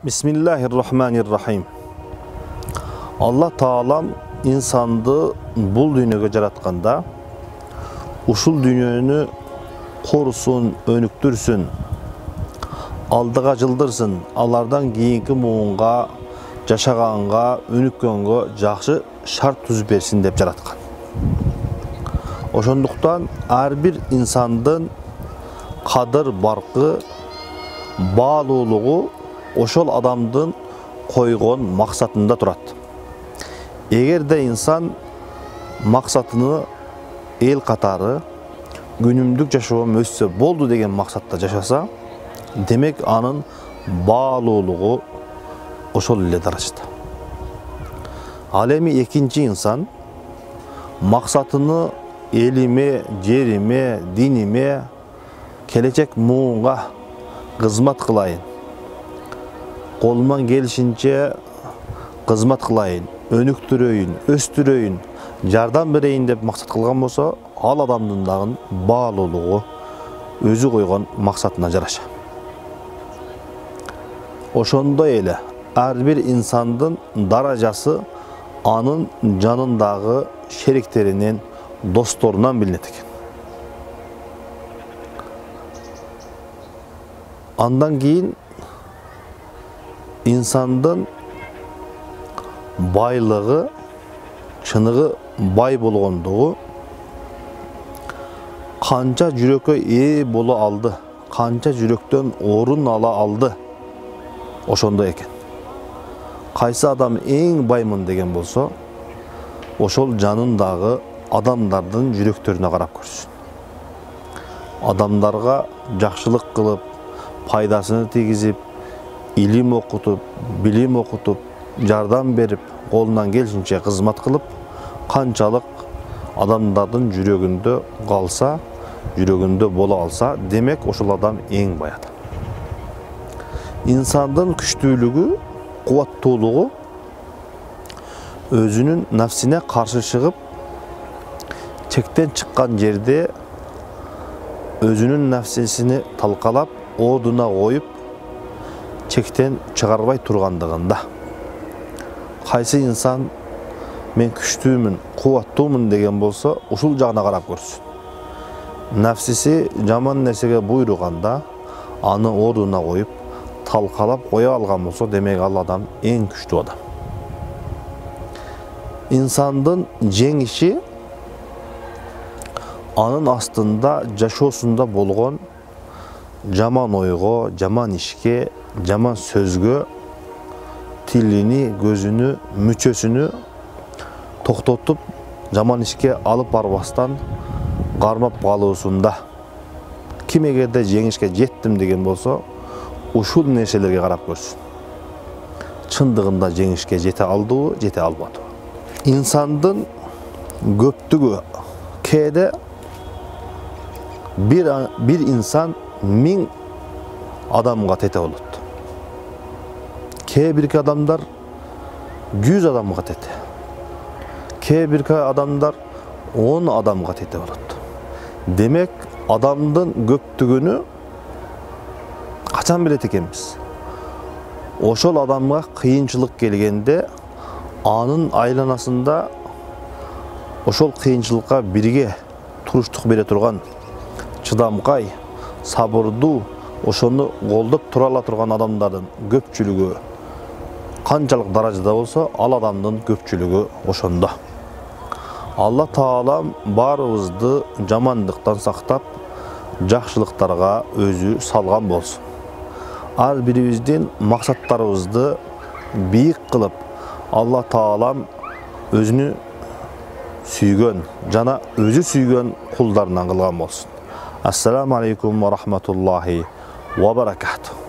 Bismillahirrahmanirrahim. Allah Taalam insandı bul dünyaya jaratganda uşul dünyönü korusun, önüktürsün, aldıga жылдырсын, алардан кийинки муунга, жашаганга, өнүккөнгө жакшы шарт түзүп берсин деп жараткан. Ошондуктан ар бир инсандын кадыр баркы, баалуулугу ошол адамдын койгон максатында турат. Эгерде инсан максатыны эл катары күнүмдүк жашоом өссө болду деген максатта жашаса, демек анын баалуулугу ошол эле даражада. Ал эми экинчи инсан максатыны элиме, жериме, диниме, келечек муунга кызмат кылайын, колуман келишинче кызмат кылайын, өнүктүрөйүн, өстүрөйүн, жардам берейин деп максат кылган болсо, ал адамдын дагы баалуулугу өзү койгон максатына жараша. Ошондой эле ар бир инсандын даражасы анын жанындагы шериктеринен, досторунан билинет экен. Андан кийин инсандын байлыгы, чыныгы бай болгондугу, канча жүрөккө ээ боло алды, канча жүрөктөн орун ала алды, ошондой экен. Кайсы адам эң баймын деген болсо, ошол жанындагы адамдардын жүрөктөрүнө карап көрсүн. Адамдарга жакшылык кылып, пайдасыны тийгизип, илим окутуп, билим окутуп, жардам берип, колунан келишинче кызмат кылып, канчалык адамдардын жүрөгүндө калса, жүрөгүндө боло алса, демек ошол адам эң бай адам. Инсандын күчтүүлүгү, кубаттуулугу өзүнүн нафсине каршы чыгып, чектен чыккан жерде өзүнүн нафсисини талкалап, ордуна коюп, чектен чыгарбай тургандыгында. Кайсы инсан мен күчтүүмүн, кубаттуумун деген болсо, ушул жагына карап көрсүн. Нафсиси жаман нерсеге буйруганда, аны ордуна коюп, талкалап кое алган болсо, демек ал адам эң күчтүү адам. Инсандын жеңиши анын астында жашоосунда болгон жаман ойго, жаман ишке, жаман сөзгө, тилини, көзүнү, мүчөсүнү токтотуп, жаман ишке алып барбастан кармап калуусунда. Ким эгерде жеңишке жеттим деген болсо, ушул нерселерге карап көрсүн. Чындыгында жеңишке жете алдыбы, жете албадыбы? Инсандын көптүгү кээде бир инсан 1000 адамга тете болот. Кээ бирки адамдар 100 адамга тете. Кээ бирки адамдар 10 адамга тете болот. Демек, адамдын көптүгүнү качан билет экенбиз? Ошол адамга кыйынчылык келгенде, анын айланасында ошол кыйынчылыкка бирге туруштук бере турган, чыдамкай, сабырдуу, ошону колдоп тура ала турган адамдардын көпчүлүгү канчалык даражада болсо, ал адамдын көпчүлүгү ошондо. Алла Таалам баарыбызды жамандыктан сактап, жакшылыктарга өзү салган болсун. Ар бирибиздин максаттарыбызды бийик кылып, Алла Таалам өзүнү сүйгөн жана өзү сүйгөн кулдарынан кылган болсун. Ассаламу алейкум ва рахматуллахи ва баракатух.